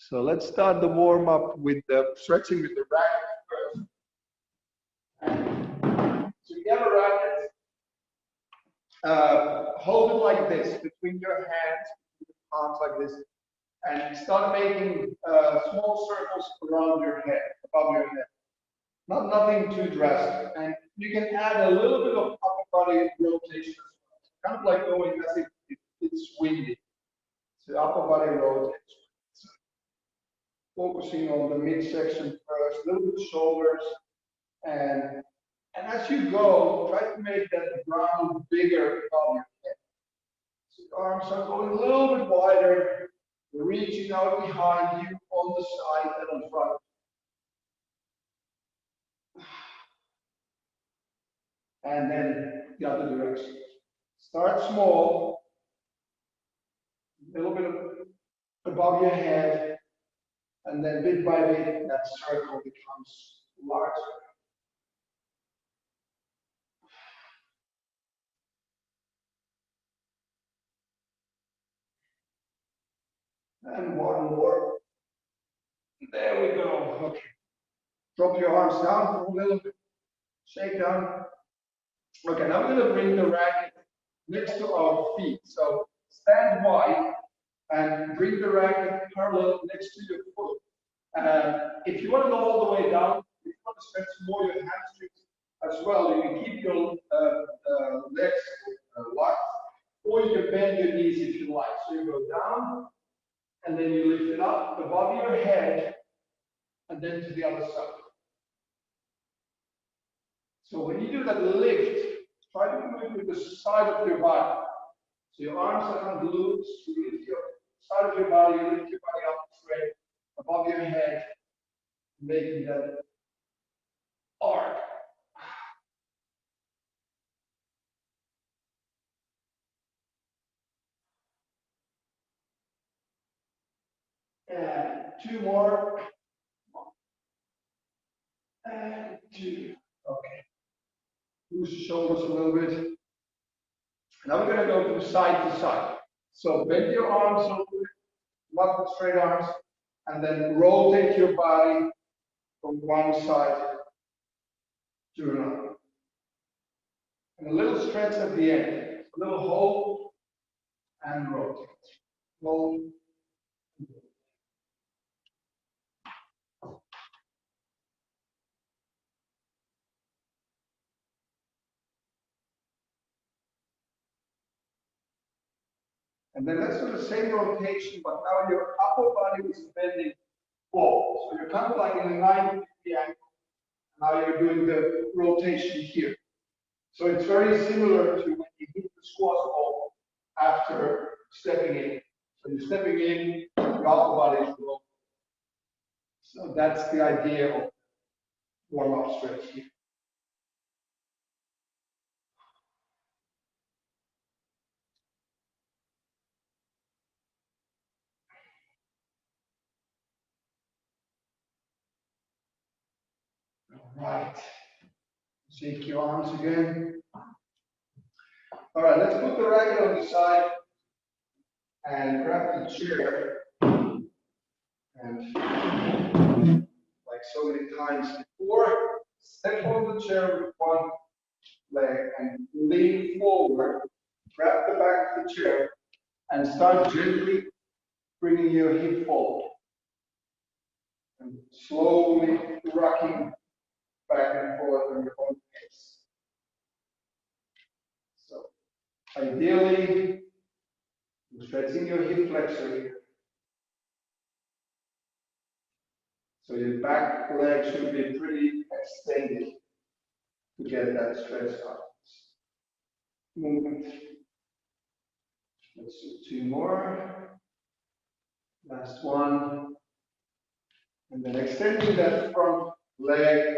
So let's start the warm up with the stretching with the racket first. So you have a racket, hold it like this between your hands, arms like this, and start making small circles around your head, above your head. Nothing too drastic, and you can add a little bit of upper body rotation as well. Kind of like going as if it's windy. So upper body rotation. So focusing on the midsection first, a little bit shoulders, and as you go, try to make that ground bigger above your head. So your arms are going a little bit wider, reaching out behind you, on the side and on front. And then the other direction. Start small, a little bit above your head, and then bit by bit, that circle becomes larger. And one more. There we go. Okay. Drop your arms down for a little bit. Shake down. Okay, now we're going to bring the racket next to our feet. So stand wide and bring the racket parallel next to your foot. If you want to go all the way down, if you want to stretch more your hamstrings as well, you can keep your legs locked, or you can bend your knees if you like. So you go down, and then you lift it up above your head, and then to the other side. So when you do that lift, try to do it with the side of your body. So your arms are on glutes, you lift your side of your body, you lift your body up straight above your head, making that arc. And two more. And two. Okay. Loose the shoulders a little bit. Now we're going to go from side to side. So bend your arms a little bit, not with straight arms, and then rotate your body from one side to another. And a little stretch at the end. A little hold and rotate. Hold. And then let's do the same rotation, but now your upper body is bending forward. So you're kind of like in a 90-degree angle. Now you're doing the rotation here. So it's very similar to when you hit the squat ball after stepping in. So you're stepping in, your upper body is low. So that's the idea of warm-up stretch here. All right. Shake your arms again. All right, let's put the racket on the side and grab the chair. And like so many times before, step on the chair with one leg and lean forward. Grab the back of the chair and start gently bringing your hip forward. And slowly rocking back and forth on your own pace. So ideally, stretching your hip flexor here. So your back leg should be pretty extended to get that stretch out. Movement. Let's do two more. Last one. And then extending that front leg,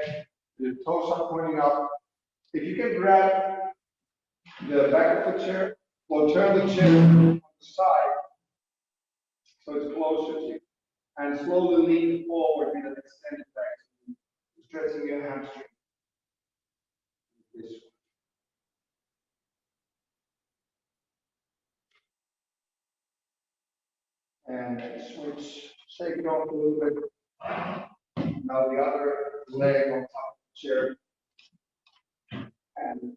your toes are pointing up. If you can grab the back of the chair, or turn the chair on the side so it's closer to you. And slowly lean forward with an extended back, stretching your hamstring. This one. And switch Shake it off a little bit. Now the other leg on top of the chair. And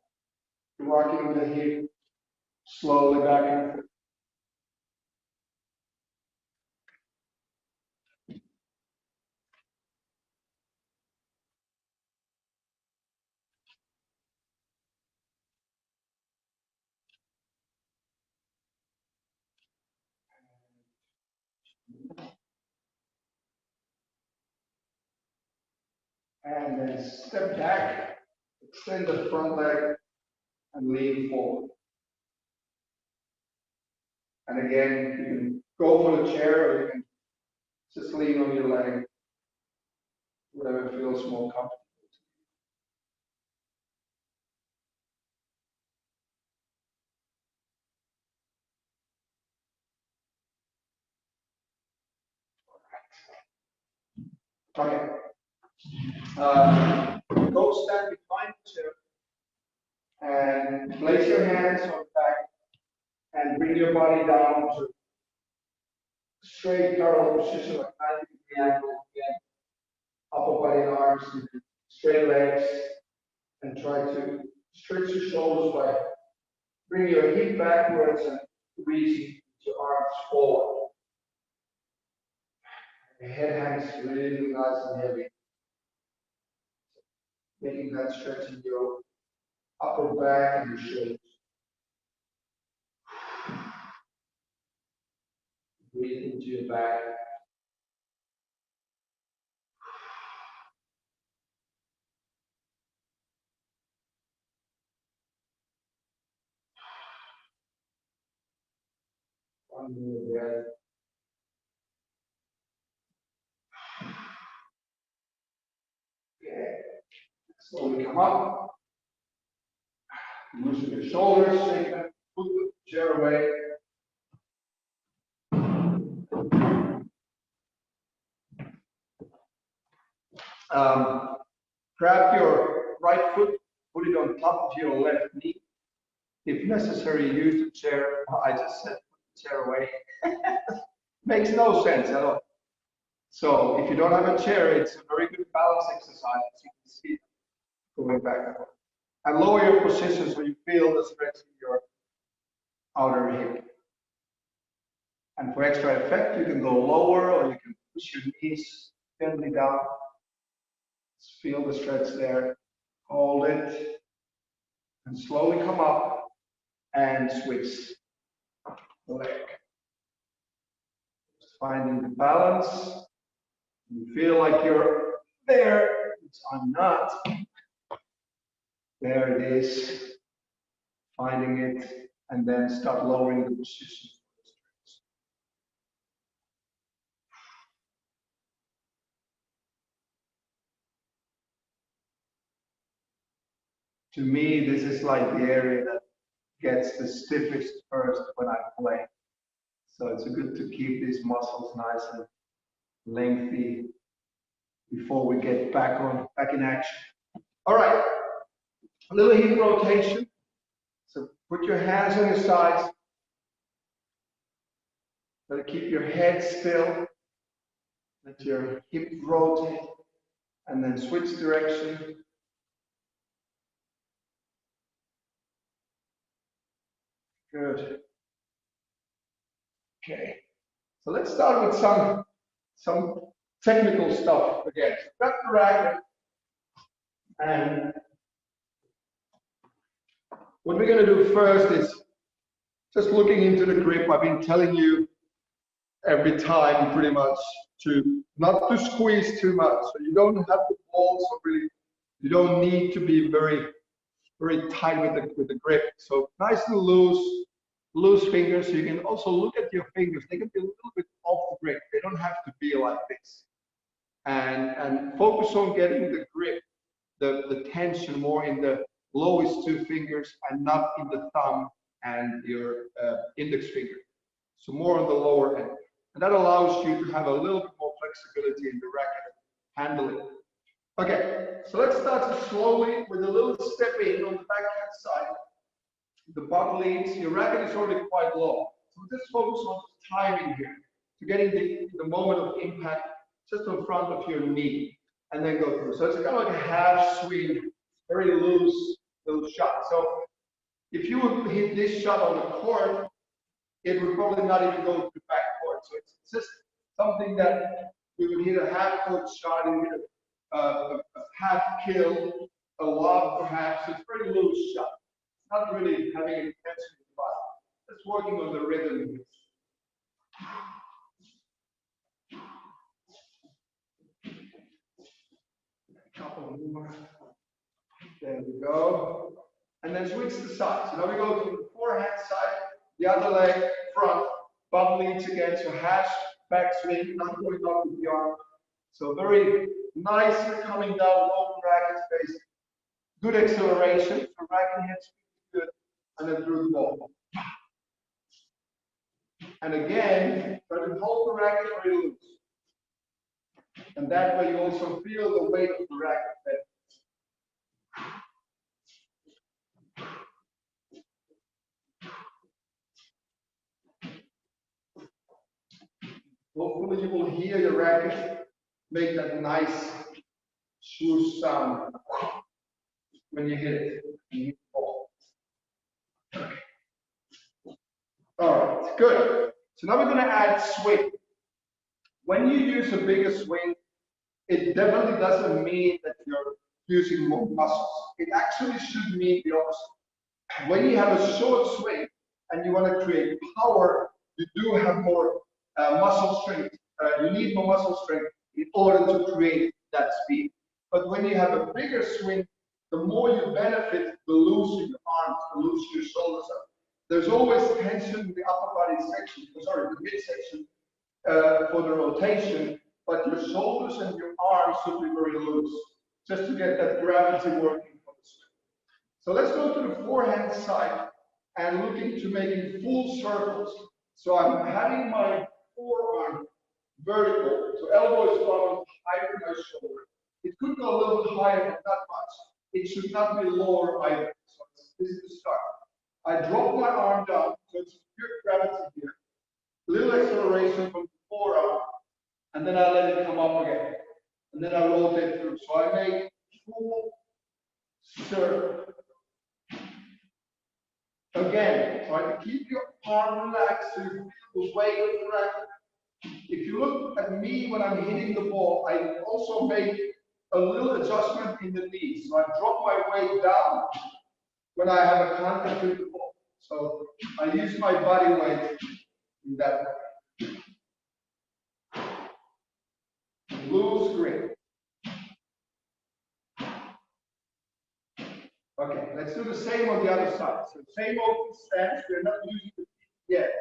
rocking the hip slowly back and forth. And then step back, extend the front leg, and lean forward. And again, you can go for the chair, or you can just lean on your leg, whatever feels more comfortable. Okay. Go stand behind the chair and place your hands on the back and bring your body down to straight parallel position, like 90-degree angle again. Upper body and arms, straight legs, and try to stretch your shoulders by bringing your hip backwards and squeezing your arms forward. The head hangs really nice and heavy. Making that stretch in your upper back and your shoulders. Breathe into your back. One more breath. Okay. Slowly come up. Loosen your shoulders, shake them, put the chair away. Grab your right foot, put it on top of your left knee. If necessary, use the chair. I just said put the chair away. Makes no sense at all. So if you don't have a chair, it's a very good balance exercise, as you can see, going back and forth. And lower your position so you feel the stretch in your outer hip. And for extra effect, you can go lower or you can push your knees gently down. Just feel the stretch there. Hold it. And slowly come up and switch the leg. Just finding the balance. You feel like you're there, which I'm not. There it is. Finding it, and then start lowering the position. To me, this is like the area that gets the stiffest first when I play. So it's good to keep these muscles nice and lengthy before we get back in action. All right, a little hip rotation. So put your hands on your sides. But keep your head still. Let your hip rotate, and then switch direction. Good. Okay. So let's start with some technical stuff again. So grab the racket, and what we're going to do first is just looking into the grip. I've been telling you every time pretty much to not to squeeze too much. So you don't have to pull, so really you don't need to be very tight with the grip. So nice and loose fingers. So you can also look at your fingers. They can be a little bit off the grip. They don't have to be like this. And focus on getting the grip, the tension more in the lowest two fingers and not in the thumb and your index finger. So more on the lower end. And that allows you to have a little bit more flexibility in the racket handling. Okay, so let's start slowly with a little step in on the backhand side. The butt leads, your racket is already quite low. So just focus on timing here. to getting the moment of impact just in front of your knee, and then go through. So it's kind of like a half swing, very loose little shot. So if you would hit this shot on the court, it would probably not even go to the back court. So it's just something that we would hit a half court shot and hit a half kill, a lob perhaps. It's a very loose shot. It's not really having an intensity, but just working on the rhythm here. A couple more. There we go. And then switch the side. So now we go to the forehand side, the other leg front, bum leads again. So hash back swing, not going up with the arm. So very nice coming down, long racket space. Good acceleration. So racket head speed good. And then through the ball. And again, try to hold the racket very loose. And that way you also feel the weight of the racket head. Hopefully you will hear your racket make that nice swoosh sound when you hit it. Okay. All right, good. So now we're going to add swing. When you use a bigger swing, it definitely doesn't mean that you're using more muscles. It actually should mean the opposite. When you have a short swing and you want to create power, you do have more muscle strength. You need more muscle strength in order to create that speed. But when you have a bigger swing, the more you benefit, the looser your arms, the looser your shoulders are. There's always tension in the upper body section, sorry, the midsection for the rotation, but your shoulders and your arms should be very loose, just to get that gravity working for the swing. So let's go to the forehand side and look into making full circles. So I'm having my forearm vertical, so elbow is down higher than my shoulder. It could go a little bit higher, but not much. It should not be lower either. So this is the start. I drop my arm down, so it's pure gravity here. Little acceleration from the forearm, and then I let it come up again. And then I rotate through. So I make full circle. Again, try to keep your arm relaxed so you feel the weight of the racket. If you look at me when I'm hitting the ball, I also make a little adjustment in the knees. So I drop my weight down when I have a contact with the ball. So I use my body weight in that way. Loose grip. Okay, let's do the same on the other side. So same open stance, we're not using the feet yet.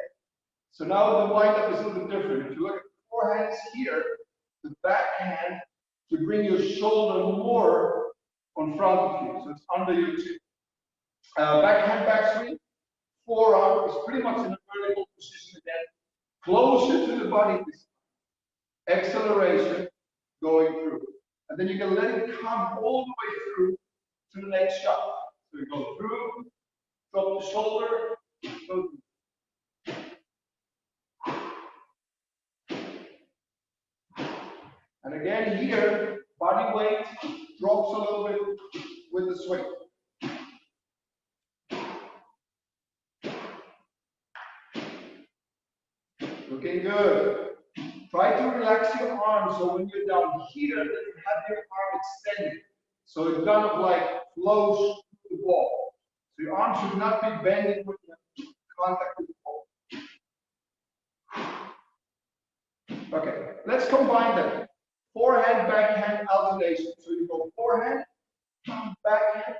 So now the wind-up is a little bit different. If you look at the forehands here, the backhand to bring your shoulder more on front of you. So it's under your chin. Backhand backswing, forearm is pretty much in a vertical position again. Closer to the body this time. Acceleration going through. And then you can let it come all the way through to the next shot. So you go through, drop the shoulder, go through. And again here, body weight drops a little bit with the swing. Looking good. Try to relax your arms so when you're down here, that you have your arm extended. So it kind of like flows through the ball. So your arm should not be bending with the contact with the ball. Okay, let's combine them. Forehand, backhand alternation. So you go forehand, backhand.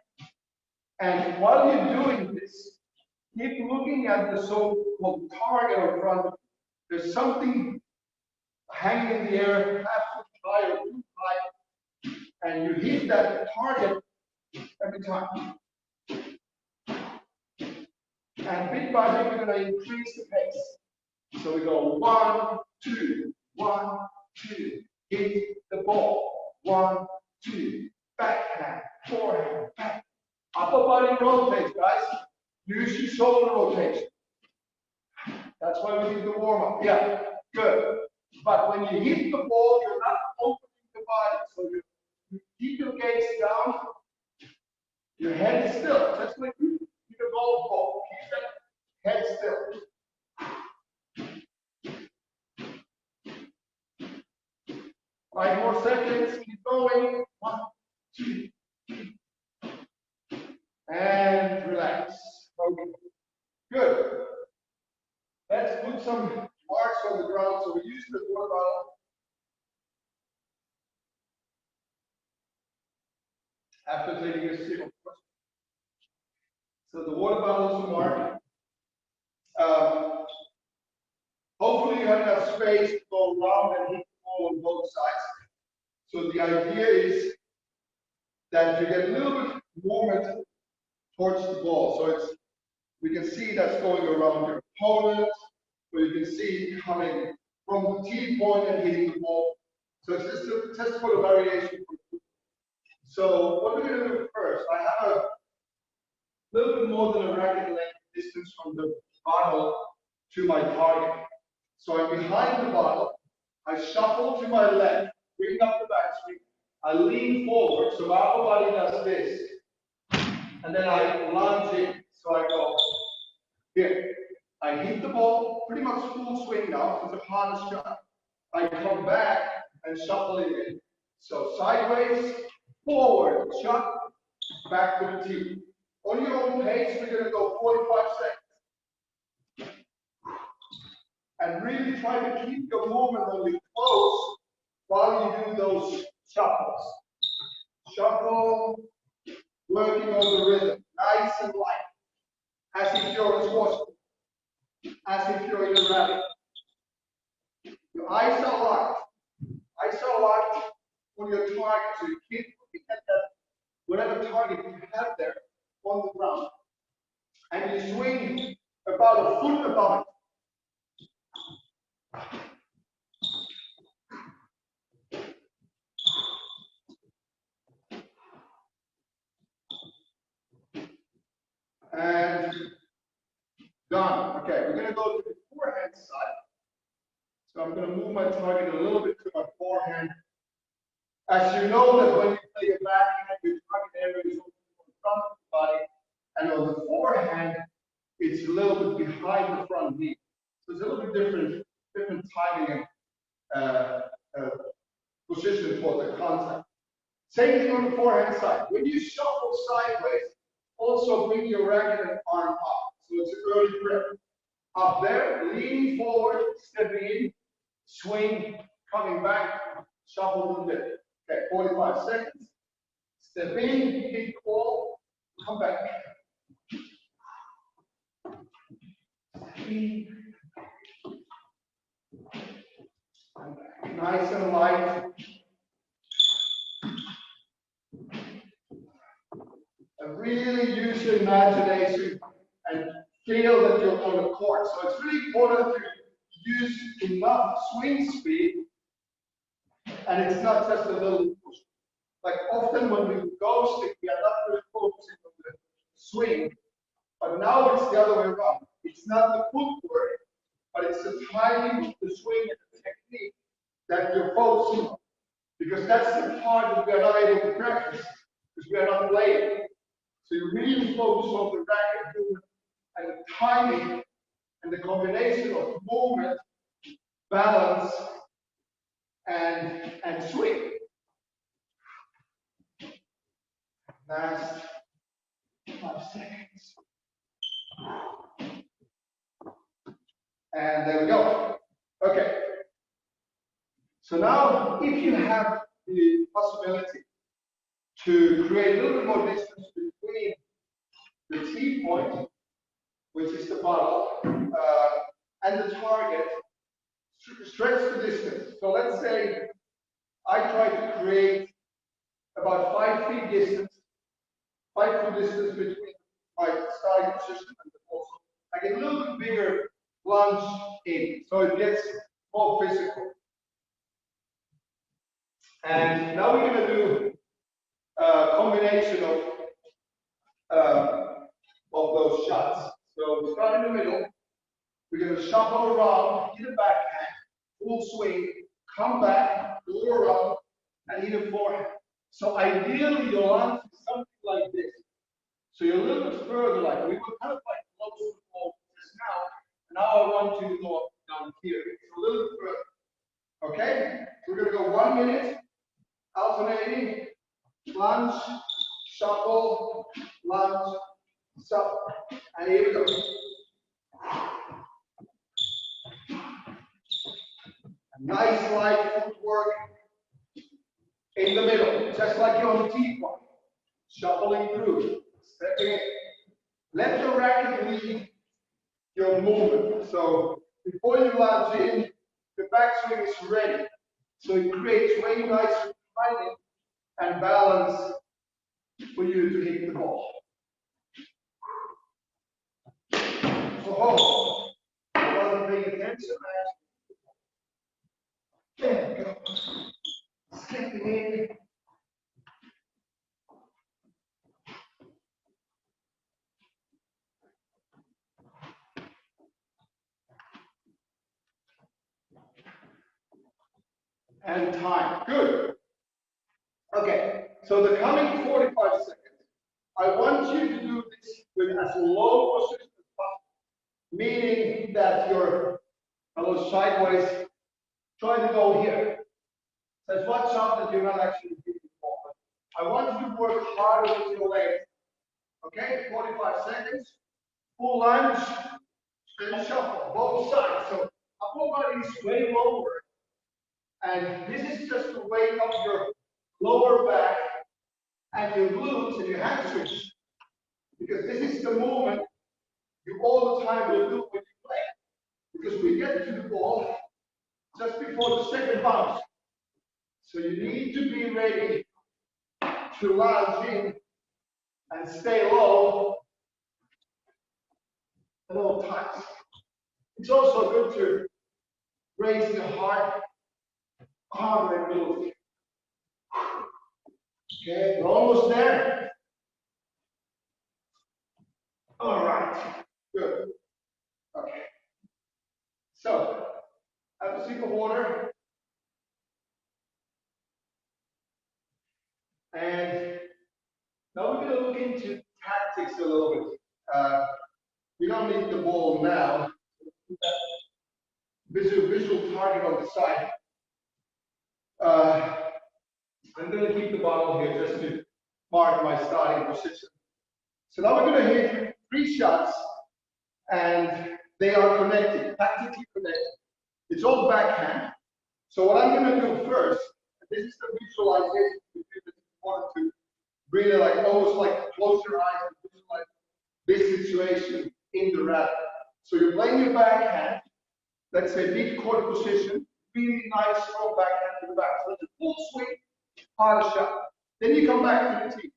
And while you're doing this, keep looking at the so-called target in front of you. There's something hanging in the air, half foot high or too high, and you hit that target every time. And bit by bit, we're going to increase the pace. So we go 1, 2, 1, 2, hit the ball. 1, 2, backhand, forehand, back. Upper body rotates, guys. Use your shoulder rotation. That's why we need the warm up. Yeah. Good. But when you hit the ball, you're not opening the body. So you keep your gaze down. Your head is still, just like you hit a golf ball. Keep that head still. 5 more seconds. Keep going. 1, 2, and relax. Okay. Good. Let's put some marks on the ground. So we use the water bottle. After taking a sip, of course. So the water bottle is a mark. Hopefully you have enough space to go around and hit the ball on both sides. So the idea is that you get a little bit movement towards the ball. So it's, we can see that's going around your opponent, or you can see it coming from the tee point and hitting the ball. So it's just a test for the variation. So what we're going to do first, I have a little bit more than a racket length distance from the bottle to my target. So I'm behind the bottle, I shuffle to my left, bring up the backswing, I lean forward, so my upper body does this, and then I lunge in. So I go here. I hit the ball, pretty much full swing now, it's the hardest shot. I come back and shuffle it in. So sideways, forward, shot, back to the tee. On your own pace, we're going to go 45 seconds. And really try to keep your movement only close while you do those shuffles. Shuffle, working on the rhythm, nice and light, as if you're a sportsman, as if you're in a rally. Your eyes are locked. Eyes are locked on your target, so you keep looking at that, whatever target you have there on the ground. And you swing about a foot above it. And done. Okay, we're going to go to the forehand side. So I'm going to move my target a little bit to my forehand. As you know that when you play your backhand, your target area is open in front of the body, and on the forehand, it's a little bit behind the front knee. So it's a little bit different timing and position for the contact. Same thing on the forehand side. When you shuffle sideways, also bring your racket and arm up. So it's an early grip. Up there, leaning forward, stepping in, swing, coming back, shuffle a little bit. Okay, 45 seconds. Step in, hit the ball, come back. Step in. Come back. Nice and light. And really use your imagination and feel that you're on the court. So it's really important to use enough swing speed, and it's not just a little push. Like often when we go stick, we are not really focusing on the swing, but now it's the other way around. It's not the footwork, but it's the timing of the swing and the technique that you're focusing on. Because that's the part that we are not able to practice, because we are not playing. So you really focus on the racket movement and the timing and the combination of movement, balance, and swing. Last 5 seconds. And there we go. Okay. So now, if you have the possibility to create a little bit more distance between the tee point, which is the bottle, and the target, stretch the distance. So let's say I try to create about 5 feet distance, 5 foot distance between my starting position and the ball. So I get a little bit bigger lunge in, so it gets more physical. And now we're going to do a combination of those shots. So we start in the middle. We're going to shuffle around, hit a backhand, full swing, come back, go around, and hit a forehand. So ideally, your lunge is something like this. So you're a little bit further, like we were kind of like close to the ball just now. Now I want you to go down here. So a little bit further. Okay? We're going to go 1 minute, alternating, lunge, shuffle, lunge, shuffle. And here we go. Nice light footwork in the middle, just like you're on the tee point. Shuffling through, stepping in. Let the racket lead your movement. So before you lunge in, the backswing is ready. So it creates very nice timing and balance for you to hit the ball. So hold. I wasn't paying attention. There we go. Stepping in. And time. Good. Okay, so the coming 45 seconds, I want you to do this with as low position as possible, meaning that you're a little sideways, trying to go here. So watch out that you're not actually hitting the ball. I want you to work harder with your legs. Okay, 45 seconds, full lunge, and shuffle, both sides. So upper body is way lower. And this is just to wake up your lower back and your glutes and your hamstrings. Because this is the movement you all the time will do when you play. Because we get to the ball just before the second bounce. So you need to be ready to lunge in and stay low at all times. It's also good to raise the heart. Arm and move. Okay, we're almost there. All right, good. Okay. So, have a sip of water. And now we're going to look into tactics a little bit. We don't need the ball now. Visual target on the side. I'm going to keep the bottle here just to mark my starting position. So now we're going to hit 3 shots, and they are connected, tactically connected. It's all backhand. So what I'm going to do first, and this is the visualization, if you want to really like almost like close your eyes and visualize this situation in the racket. So you're playing your backhand, let's say mid-court position. Really nice, strong backhand to the back. So it's a full swing, hard shot. Then you come back to the tee.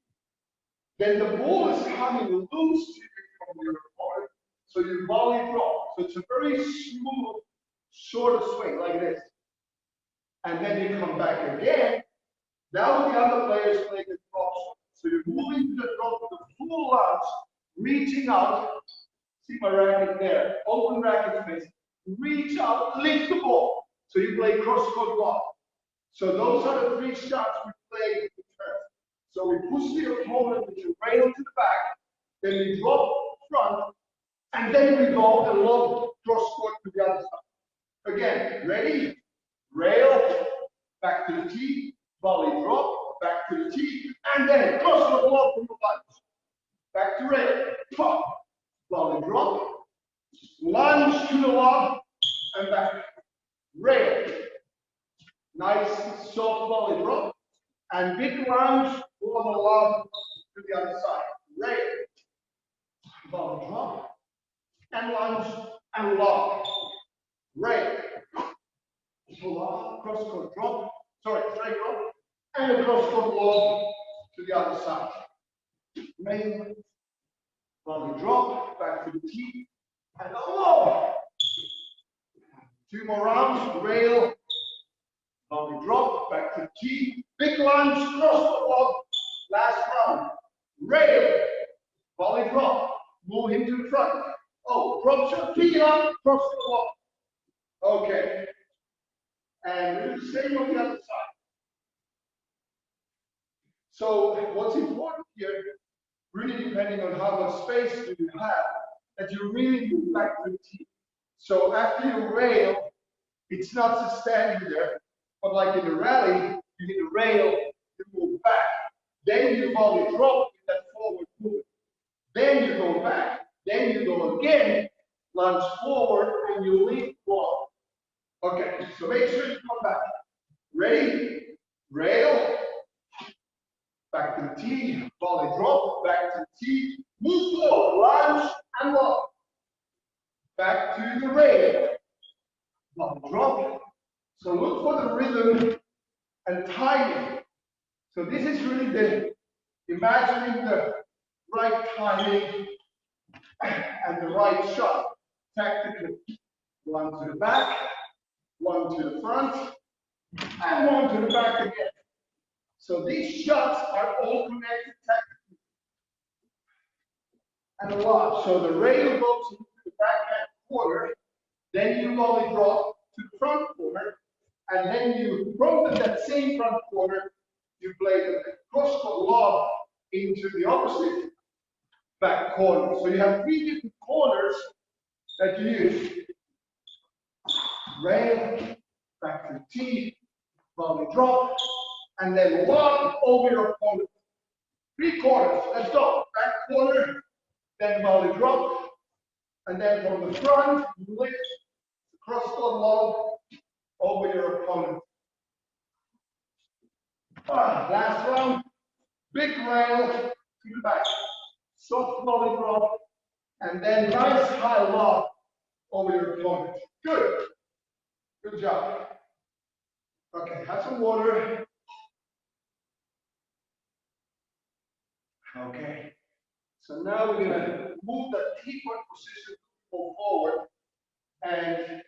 Then the ball is coming loose to you from your opponent. So you volley drop. So it's a very smooth, short swing like this. And then you come back again. Now the other players play the drop shot. So you're moving to the drop with the full lunge, reaching out. See my racket there. Open racket face. Reach out, lift the ball. So you play cross-court block. So those are the 3 shots we play in the turn. So we push the opponent with your rail to the back, then we drop front, and then we go and lob cross-court to the other side. Again, ready? Rail, back to the tee, volley drop, back to the tee, and then cross-court lob from the lunge. Back to rail, pop, volley drop, lunge to the lob, and back. Rail. Nice soft volley drop. And big lunge on the lob to the other side. Rail. Volley drop. And lunge and lob. Rail. So lob, cross-court drop. Sorry, straight drop. And a cross-court lob to the other side. Rail. Volley drop. Back to the tee. And a lob. 2 more rounds, rail, volley drop, back to the tee, big lunge, cross the lob, last round, rail, volley drop, move him to the front, oh, drop shot, pick it up, cross the lob. Okay, And we do the same on the other side. So what's important here, really depending on how much space do you have, that you really move back to the T. So after you rail, it's not just standing there, but like in a rally, you hit a rail, you move back. Then you volley drop with that forward movement. Then you go back. Then you go again, lunge forward, and you leap forward. Okay, so make sure you come back. Ready? Rail. Back to the T. Volley drop. Back to the T. Move forward. Lunge and lock. Back to the rail. Volley drop. So look for the rhythm and timing. So this is really the imagining the right timing and the right shot. Tactically, one to the back, one to the front, and one to the back again. So these shots are all connected tactically. And a lot. So the rail goes into the backhand corner, then you volley drop to the front corner, and then you, from that same front corner, you play the cross-court lob into the opposite back corner. So you have three different corners that you use. Rail, back to the T, volley drop, and then lob over your opponent. Three corners, let's go. Back corner, then volley drop, and then from the front, you lift the cross-court lob over your opponent. Last round, big rail to the back, soft volley drop, and then nice high lob over your opponent. Good. Good job. Okay, have some water. Okay. So now we're gonna move that T-point position forward. And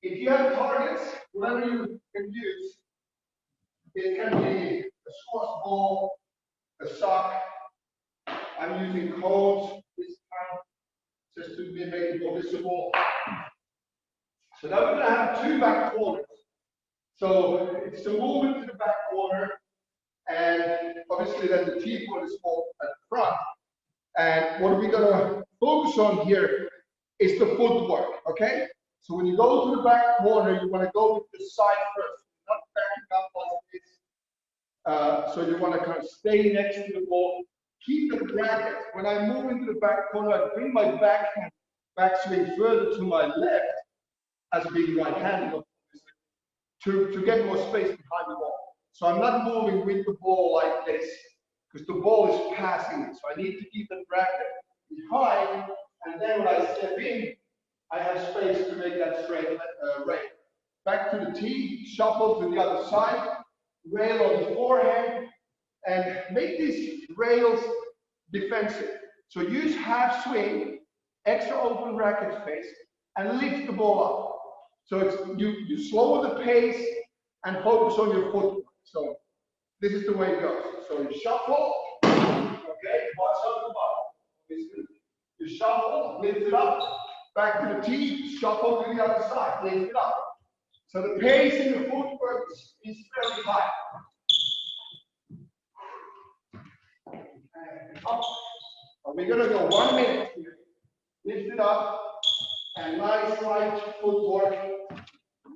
if you have targets, whatever you can use, it can be a squash ball, a sock. I'm using cones this time just to make it more visible. So now we're going to have two back corners. So it's the movement to the back corner, and obviously then the T-point is more at the front. And what we're going to focus on here is the footwork, okay? So when you go to the back corner, you want to go with the side first, not backing up like this. So you want to kind of stay next to the ball. Keep the bracket. When I move into the back corner, I bring my backswing further to my left, as being right-handed, to get more space behind the ball. So I'm not moving with the ball like this, because the ball is passing it. So I need to keep the bracket behind, and then when I step in, I have space to make that straight rail. Back to the tee, shuffle to the other side, rail on the forehand, and make these rails defensive. So use half swing, extra open racket space, and lift the ball up. So it's, you slow the pace and focus on your footwork. So this is the way it goes. So you shuffle, okay, watch out the bottom. You shuffle, lift it up, back to the tee, shuffle to the other side, lift it up. So the pace in the footwork is very high. And up. We're going to go 1 minute here. Lift it up, and nice light footwork.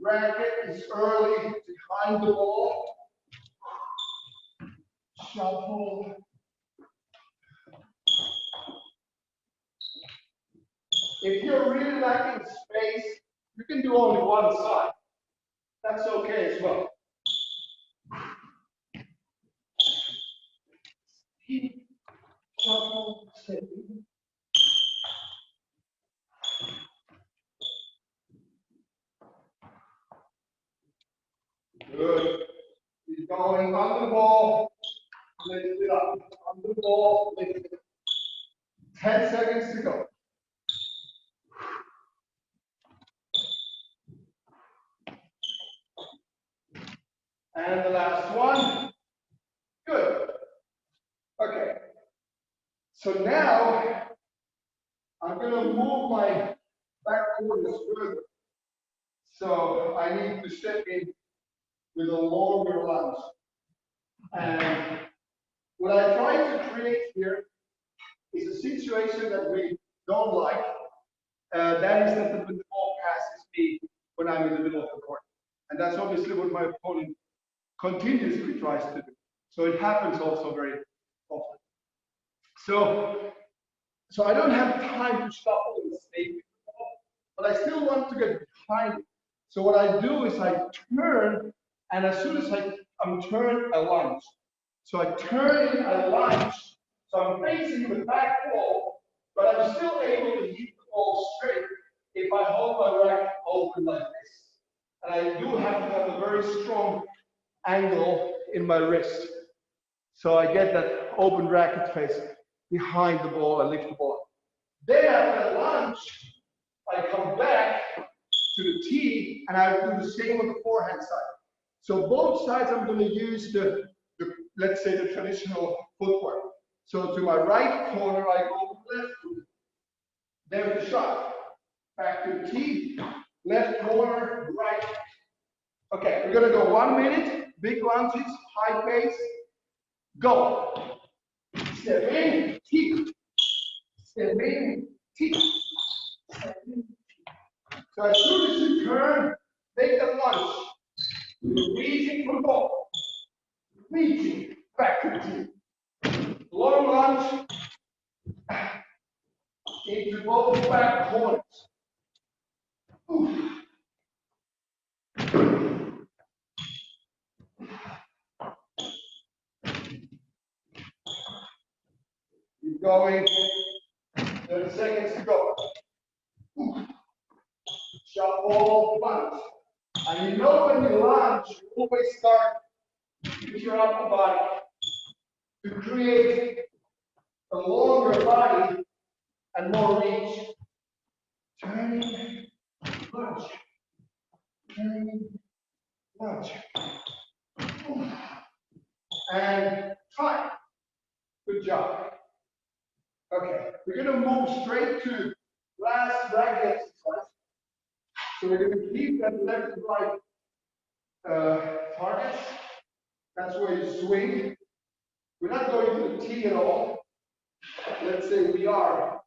Racket is early behind the ball. Shuffle. If you're really lacking space, you can do only one side. That's okay as well. Shuffle, step. Good. Keep going on the ball. Lift it up. On the ball, lift it up. 10 seconds to go. And the last one. Good. Okay. So now I'm going to move my back corners further. So So I need to step in with a longer lunge. And what I try to create here is a situation that we don't like. That is that the ball passes me when I'm in the middle of the court. And that's obviously what my opponent continuously tries to do. So it happens also very often. So I don't have time to shuffle and stay with the ball, but I still want to get behind it. So what I do is I turn, and as soon as I'm turned, I lunge. So I turn in, I lunge. So I'm facing the back wall, but I'm still able to hit the ball straight if I hold my racket open like this. And I do have to have a very strong angle in my wrist. So I get that open racket face behind the ball and lift the ball. Then after lunge, I come back to the tee and I do the same on the forehand side. So both sides I'm going to use the let's say the traditional footwork. So to my right corner I go left foot. There's the shot. Back to the tee, left corner, right. Okay, we're going to go 1 minute, big lunges, high pace. Go. Step in, tee. Step in, tee. Step in, tee. So as soon as you turn, make the lunge. You're reaching for the ball. Reaching back to the tee. Long lunge into both back corners. Ooh. Keep going. 30 seconds to go. Ooh. Shuffle, lunge. And you know when you lunge, you always start with your upper body to create a longer body and more reach. Turning, lunge. Turning, lunge. Ooh. And time. Good job. Okay, we're going to move straight to last racket exercise. So we're going to keep that left and right targets. That's where you swing. We're not going to the tee at all. Let's say we are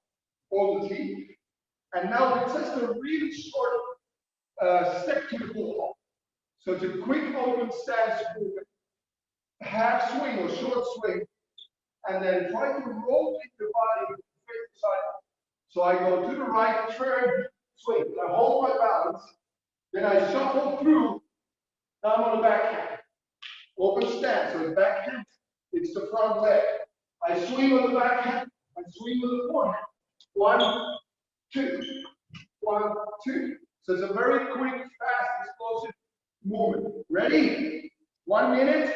on the tee. And now it's just a really short step to the ball. So it's a quick open stance movement. Half swing or short swing. And then try to rotate the body to the side. So I go to the right, turn, swing. I hold my balance. Then I shuffle through. Now I'm on the backhand. Open stance. So the backhand, it's the front leg. I swing on the backhand. I swing with the forehand. 1, 2. 1, 2. So it's a very quick, fast, explosive movement. Ready? 1 minute.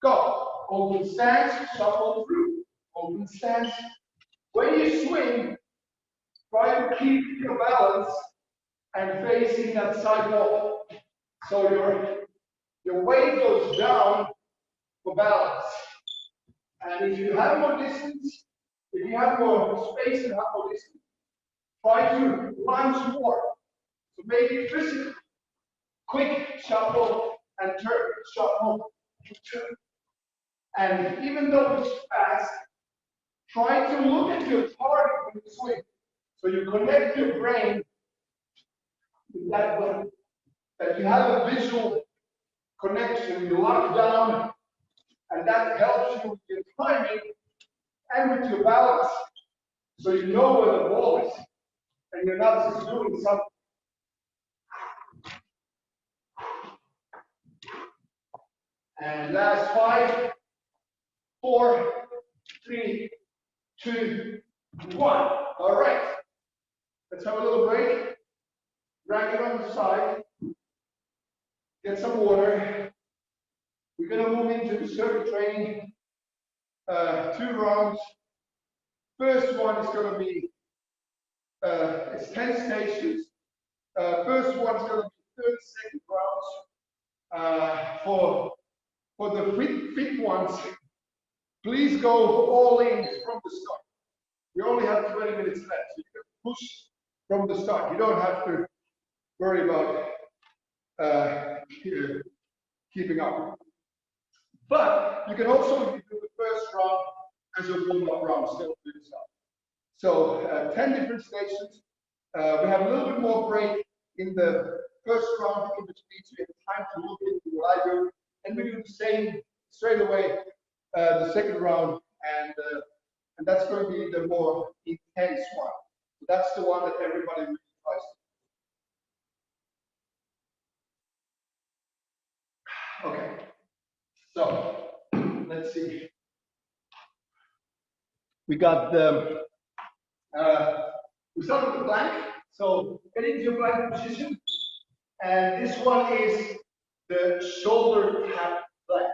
Go. Open stance, shuffle through. Open stance. When you swing, try to keep your balance and facing that side wall. So your weight goes down for balance. And if you have more distance, if you have more space and have more distance, try to lunge more. So make it physical. Quick shuffle and turn. Shuffle and turn. And even though it's fast, try to look at your target when you swing. So you connect your brain with that way. That you have a visual connection, you lock down, and that helps you with your timing and with your balance. So you know where the ball is. And you're not just doing something. And last 5, 4, 3, 2, 1. All right. Let's have a little break. Racket on the side. Get some water. We're going to move into the circuit training. 2 rounds. First one is going to be, it's 10 stations. First one is going to be 30-second rounds. For the fit ones, please go all in from the start. We only have 20 minutes left, so you can push from the start. You don't have to worry about keeping up. But you can also do the first round as a warm-up round, still do this up. So 10 different stations. We have a little bit more break in the first round in between, so you have time to look into what I do. And we do the same straight away, the second round, and that's going to be the more intense one. So that's the one that everybody really tries to. Okay, so let's see. We got the, we start with the plank. So get into your plank position. And this one is the shoulder tap plank.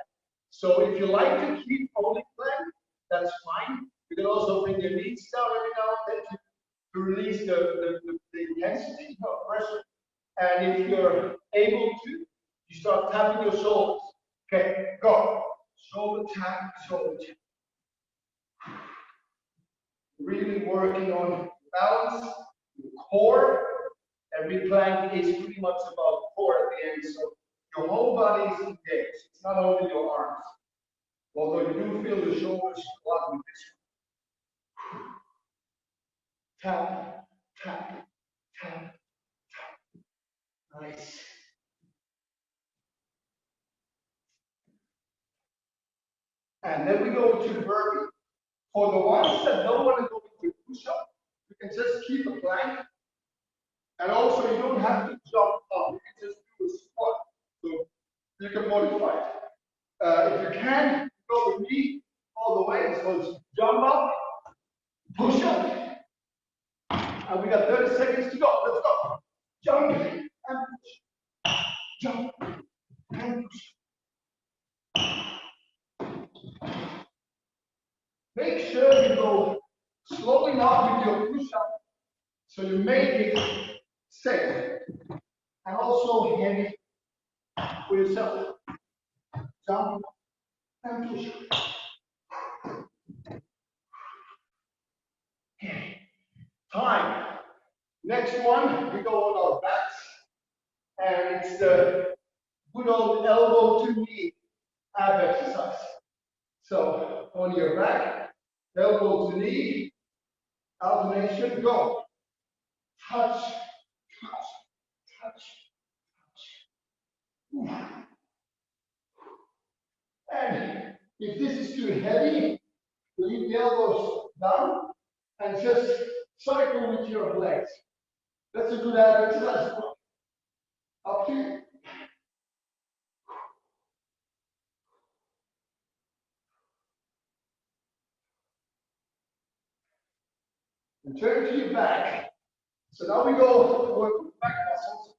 So if you like to keep only plank, that's fine. You can also bring your knees down every now and then to release the intensity of pressure. And if you're able to, you start tapping your shoulders. Okay, go. Shoulder tap, shoulder tap. Really working on balance, core. Every plank is pretty much about core at the end, so your whole body is engaged. It's not only your arms. Although you do feel the shoulders a lot with this one. Tap, tap, tap, tap. Nice. And then we go to burpee. For the ones that don't want to go into a push-up, you can just keep a plank. And also, you don't have to jump up. You can just do a squat. So you can modify it. If you can, go with me all the way. So it's jump up, push up. And we got 30 seconds to go. Let's go. Jump and push. Jump and push. Make sure you go slow enough with your push-up so you make it safe and also heavy for yourself. Jump and push. Okay. Time. Next one, we go on our backs, and it's the good old elbow to knee ab exercise. So on your back, elbow to knee, alternation, go. Touch, touch, touch, touch. And if this is too heavy, leave the elbows down and just cycle with your legs. That's a good ab exercise. Up to you. And turn to your back. So now we go to work with back muscles.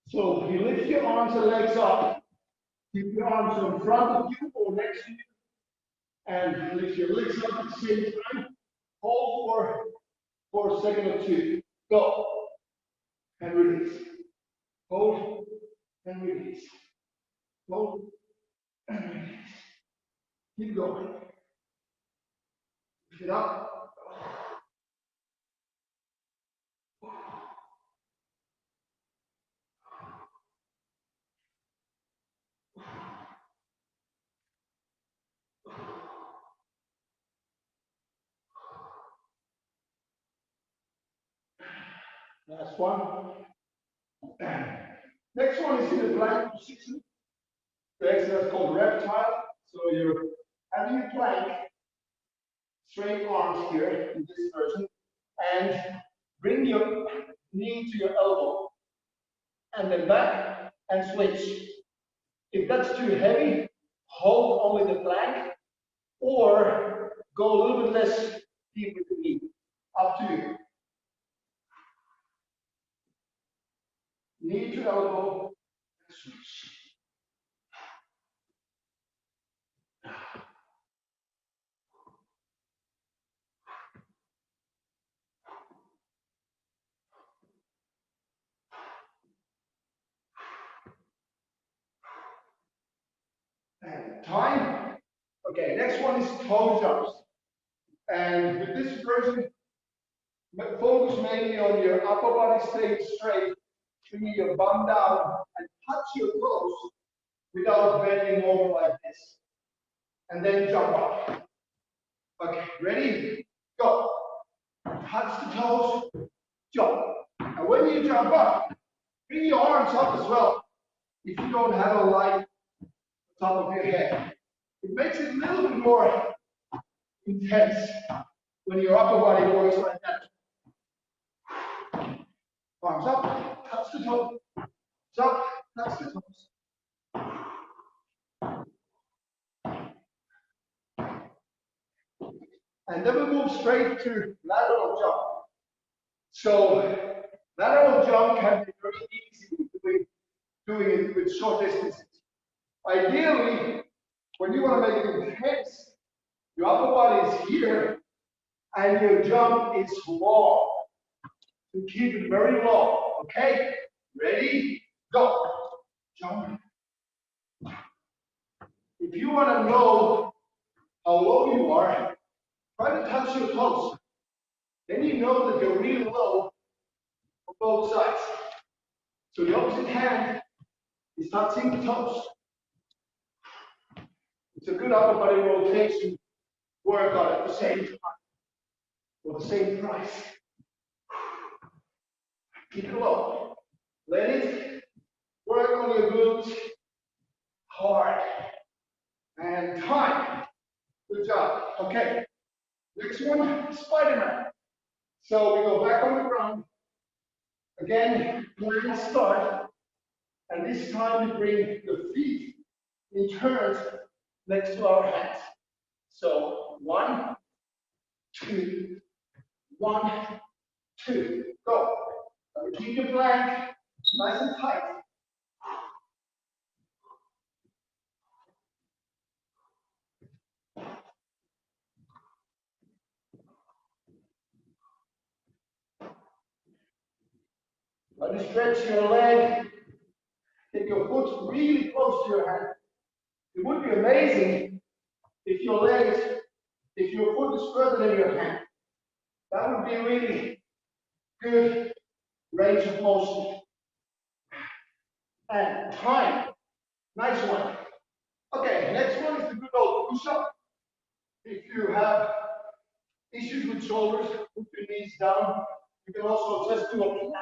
So you lift your arms and legs up. Keep your arms in front of you or next to you. And lift your legs up at the same time. Hold for a second or two. Go. And release. Hold and release. Hold and release. Keep going. Lift it up. Last one. Next one is in the plank position. The exercise is called reptile. So you're having a plank, straight arms here in this version, and bring your knee to your elbow, and then back and switch. If that's too heavy, hold only the plank, or go a little bit less deep with the knee. Up to you. Knee to elbow, and switch. And time. Okay, next one is toe jumps. And with this version, focus mainly on your upper body staying straight, bringing your bum down and start bending over like this. And then jump up. Okay, ready? Go. Touch the toes, jump. And when you jump up, bring your arms up as well. If you don't have a light on top of your head, it makes it a little bit more intense when your upper body works like that. Arms up, touch the toes, up, touch the toes. And then we move straight to lateral jump. So lateral jump can be very easy doing it with short distances. Ideally, when you want to make it intense, your upper body is here and your jump is long. So keep it very low. Okay? Ready? Go. Jump. If you want to know how low you are, try to touch your toes. Then you know that you're really low on both sides. So the opposite hand is touching the toes. It's a good upper body rotation workout at the same time, for the same price. Keep it low. Let it work on your glutes hard. And time. Good job. Okay. Next one, Spider-Man. So we go back on the ground. Again, plan start. And this time we bring the feet in turns next to our hands. So 1, 2, 1, 2, go. And keep your plank nice and tight. Try to stretch your leg. Take your foot really close to your hand. It would be amazing if your foot is further than your hand. That would be really good range of motion. And time. Nice one. Okay, next one is the good old push-up. If you have issues with shoulders, put your knees down. You can also just do a plank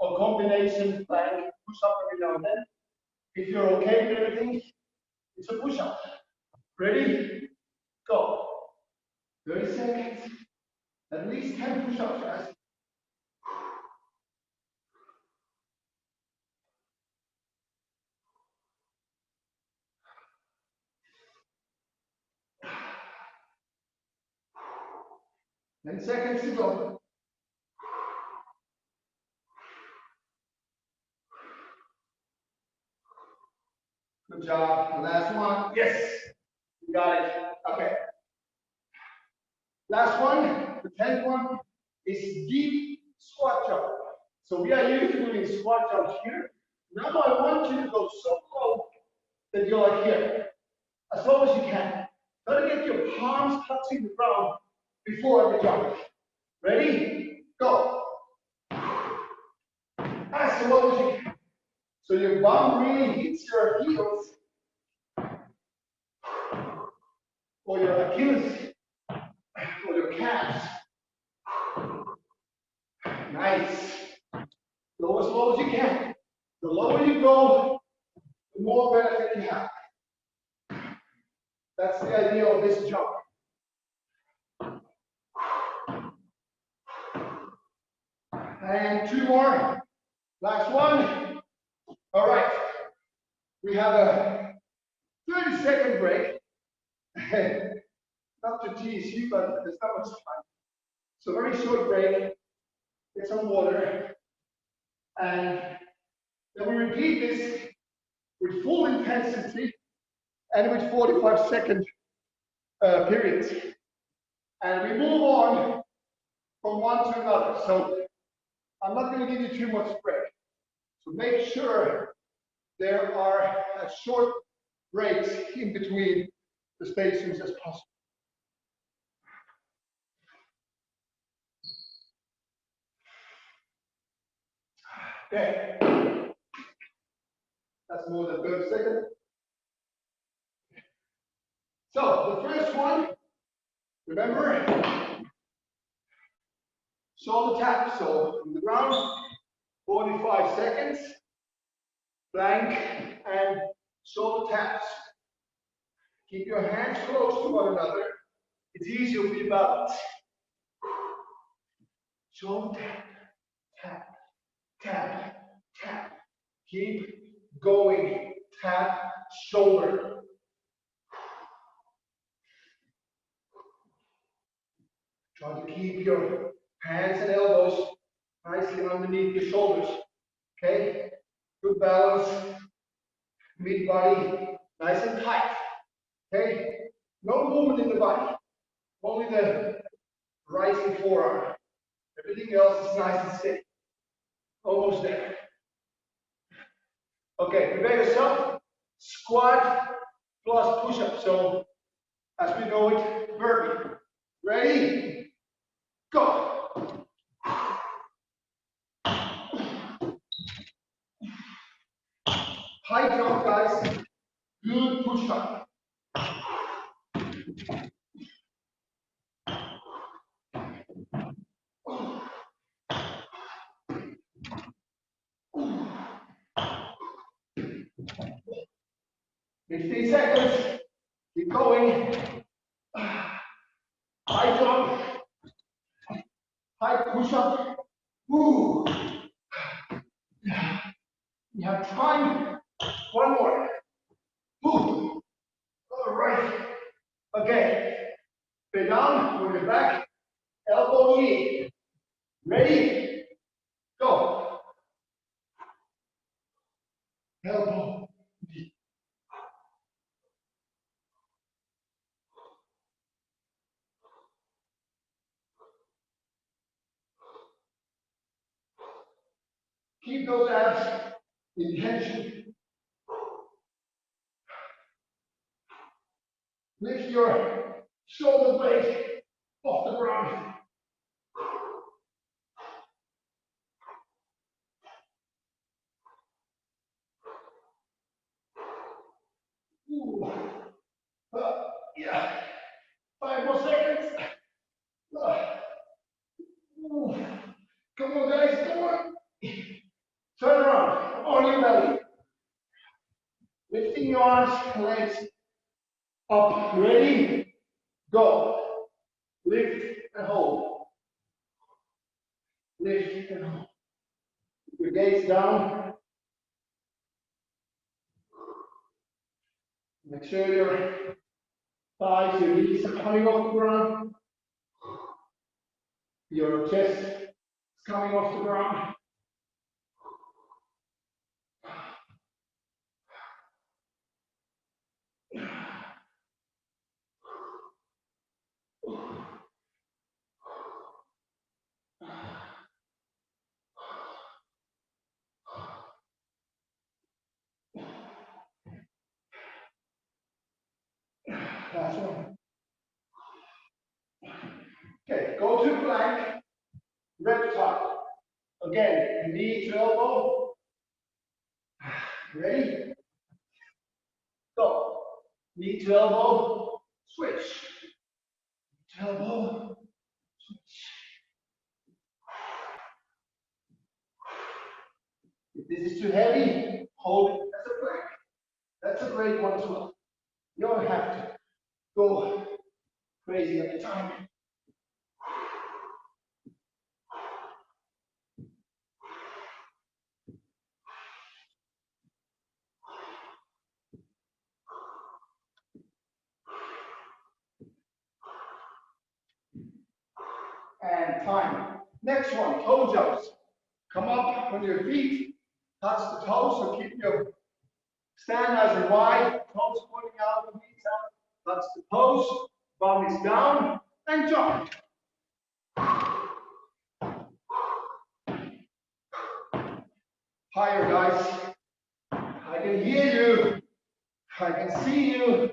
or combination plank, push-up every now and then. If you're okay with everything, it's a push-up. Ready? Go. 30 seconds. At least 10 push-ups, guys. Ten seconds to go. Good job. Last one. Yes. You got it. Okay. Last one, the 10th one, is deep squat jump. So we are usually doing squat jumps here. Now I want you to go so low that you're like here, as low as you can. Try to get your palms touching the ground before the jump. Ready? Go. As low as you can. So your bum really hits your heels or your Achilles or your calves. Nice. Go as low as you can. The lower you go, the more benefit you have. That's the idea of this jump. And 2 more. Last one. All right. We have a 30-second break. Not to tease you, but there's not much time. So very short break. Get some water. And then we repeat this with full intensity and with 45-second periods. And we move on from one to another. So I'm not going to give you too much break. So make sure there are short breaks in between the stations as possible. Okay. That's more than 30 seconds. Remember, shoulder tap. So on the ground, 45 seconds, plank and shoulder taps. Keep your hands close to one another. It's easier to be balanced. Shoulder tap, tap, tap, tap. Keep going. Tap, shoulder. Try to keep your hands and elbows nicely underneath your shoulders. Okay? Good balance. Mid body nice and tight. Okay? No movement in the body. Only the rising forearm. Everything else is nice and steady. Almost there. Okay, prepare yourself. Squat plus push-up. So, as we know it, burpee. Ready? Go. High jump, guys. Good push-up. Fifteen seconds. Keep going. High jump. High push-up. Woo. You have time. One more. Woo. All right. Okay. Stay down. Move your back. Elbow knee. Ready? Go. Elbow knee. Keep those abs in tension. Lift your shoulder blade off the ground. Ooh. Yeah. 5 more seconds. Ooh. Come on, guys. Come on. Turn around on your belly. Lifting your arms, legs up. Ready? Go. Lift and hold. Lift and hold. Your gaze down. Make sure your thighs, your knees are coming off the ground. Your chest is coming off the ground. Last one. Okay, go to plank, reptile. Again, knee to elbow. Ready? Go. Knee to elbow, switch. Knee to elbow, switch. If this is too heavy, hold it as a plank. That's a great one as well. You don't have to go crazy at the time. And time. Next one, toe jumps. Come up on your feet, touch the toes, so keep your stand nice and wide, toes pointing out, the knees out, touch the toes, bum is down, and jump. Higher, guys. I can hear you. I can see you.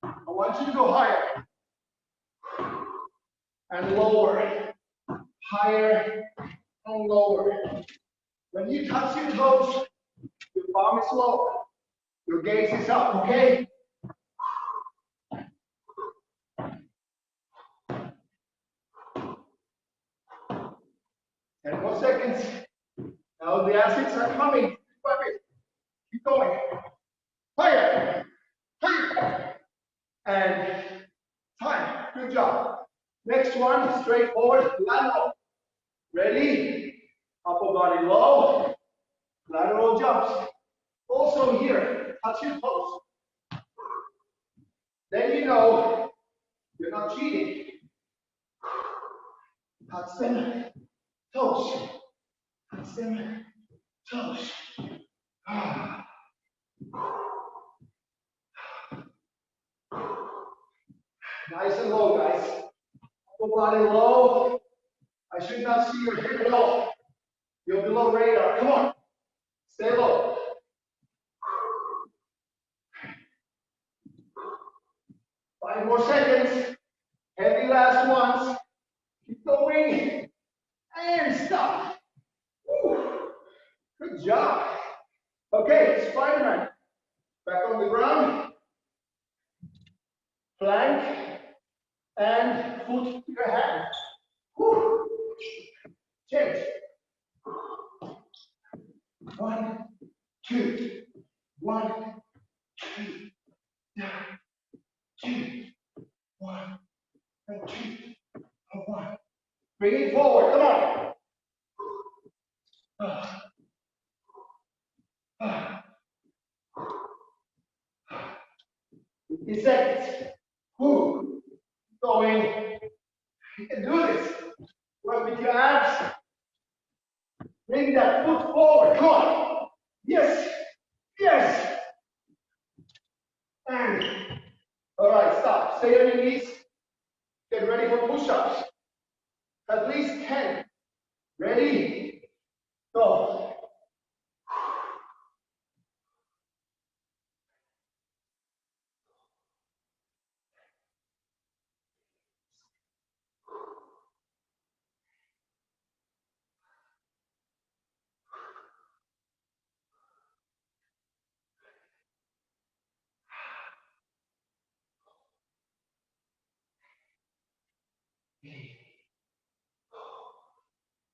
I want you to go higher. And lower. Higher and lower. When you touch your toes, your palm is lower. Your gaze is up, okay? 10 more seconds. Now the acids are coming. Keep going. Higher. Higher. And time. Good job. Next one, straightforward, lateral. Ready? Upper body low. Lateral jumps. Also here, touch your toes. Then you know you're not cheating. Touch them, toes. Touch them, toes. Nice and low, guys. Upper body low. I should not see your head at all. You're below radar. Come on. Stay low. Five more seconds. Heavy last ones. Keep going. And stop. Woo. Good job. Okay, Spider-Man. Back on the ground. Plank. And foot to your hand. Woo. Change. 1, 2. 1, 2. 2. 1 and 2 and 1. Bring it forward. Come on. 50 seconds. Woo. Going. You can do this. Work with your abs. Bring that foot forward. Come on. Yes. Yes. And. All right, stop. Stay on your knees. Get ready for push-ups. At least 10. Ready? Go.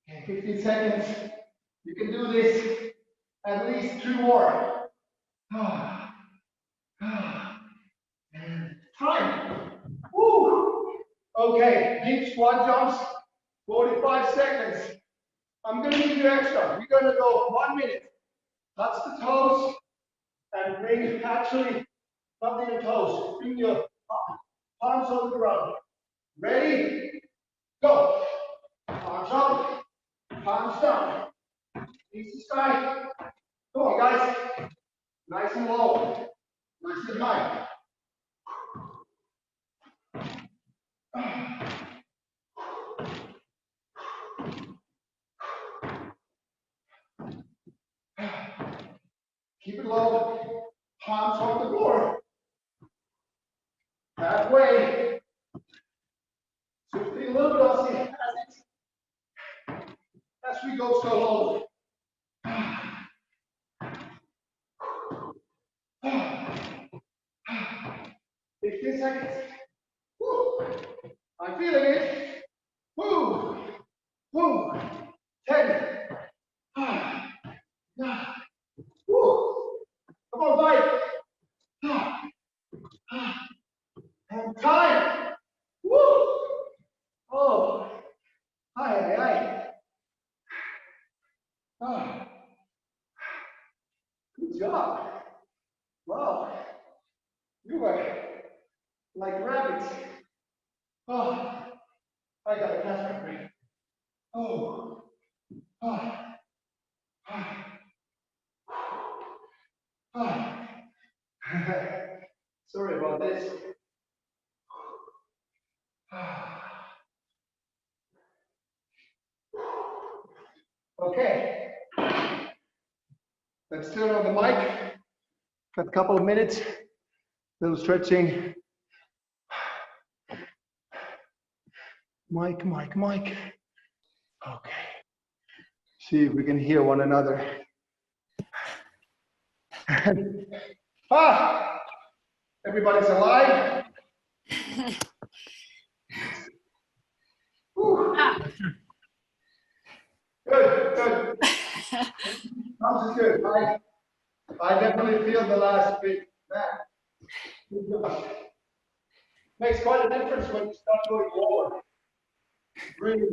Okay, 15 seconds. You can do this. At least 2 more. And time. Woo. Okay, deep squat jumps. 45 seconds. I'm going to give you extra. We're going to go 1 minute. Touch the toes and bring, actually, not your toes. Bring your palms on the ground. Ready? Go. Arms up. Palms down. Knees to sky. Come on, guys. Nice and low. Nice and high. Keep it low. Palms on the floor. Halfway. Shifting a little bit of as we go so low. 15 seconds. Woo. I'm feeling it. Woo. Woo. 10. 9. Woo. Come on, Mike. And time. Woo. Oh. Hi. Good job. Wow. You were like rabbits. Oh, I got a catch my breath. Oh. Sorry about this. Okay. Let's turn on the mic. Got a couple of minutes. Little stretching. Mic. Okay. See if we can hear one another. Everybody's alive. Good, good. Sounds good. I definitely feel the last bit. Man, makes quite a difference when you start going lower. Really,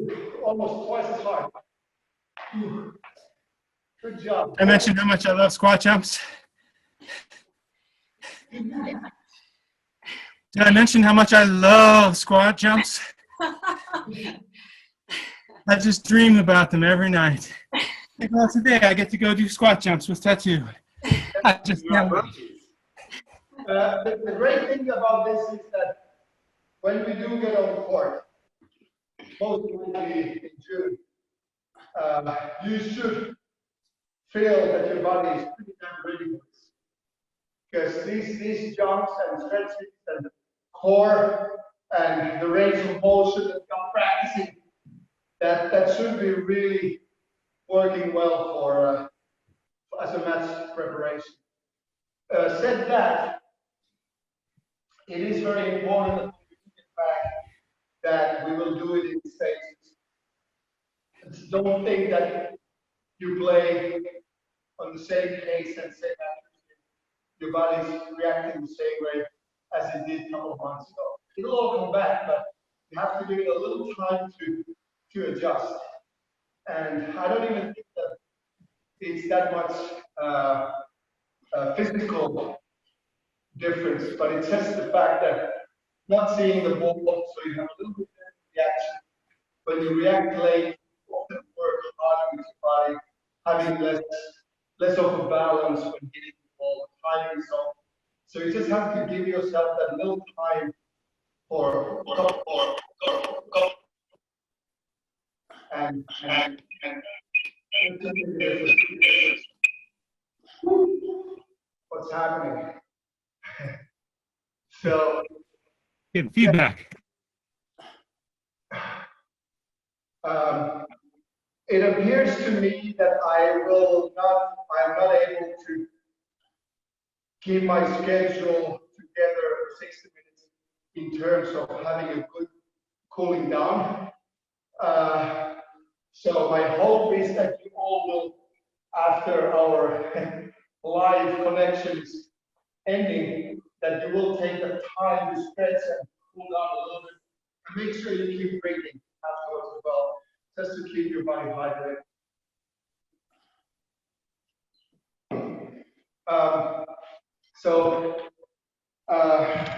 almost twice as hard. Good job. I mentioned how much I love squat jumps. Did I mention how much I love squat jumps? I just dream about them every night. Like, well, today I get to go do squat jumps with Tatu. I just can't wait. The great thing about this is that when we do get on court, most likely in June, you should feel that your body is pretty damn ready for this. Because these jumps and stretches and core and the range of motion that you're practicing, that should be really working well for as a match preparation. Said that, it is very important that we get back that we will do it in stages. Don't think that you play on the same pace and same accuracy. Your body's reacting the same way as it did a couple of months ago. It'll all come back, but you have to give it a little time to adjust. And I don't even think that it's that much physical difference, but it's just the fact that not seeing the ball, so you have a little bit of reaction. When you react late, you often work harder with your body, having less of a balance when hitting the ball, timing so you just have to give yourself that little time for and what's happening. So Get feedback. It appears to me that I'm not able to keep my schedule together for 60 minutes in terms of having a good cooling down. So my hope is that you all will, after our live connections ending, that you will take the time to stretch and cool down a little bit, and make sure you keep breathing afterwards as well, just to keep your body hydrated.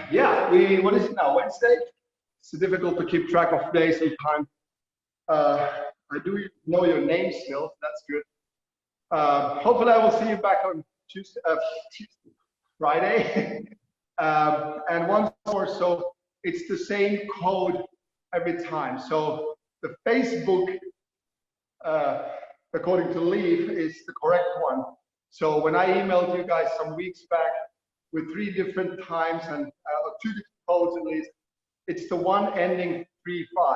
Yeah, what is it now, Wednesday? It's difficult to keep track of days and time. I do know your name still, that's good. Hopefully I will see you back on Friday. And once more, so it's the same code every time. So the Facebook, according to Leaf, is the correct one. So when I emailed you guys some weeks back with 3 different times and 2 different codes at least, it's the one ending 35.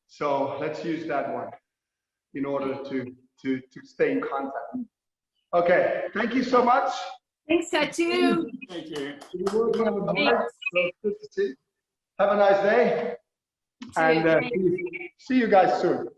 So let's use that one in order to stay in contact. Okay, thank you so much. Thanks, Tatu. Thank you. You're working on the board, so good to see you. Have a nice day. And see you guys soon.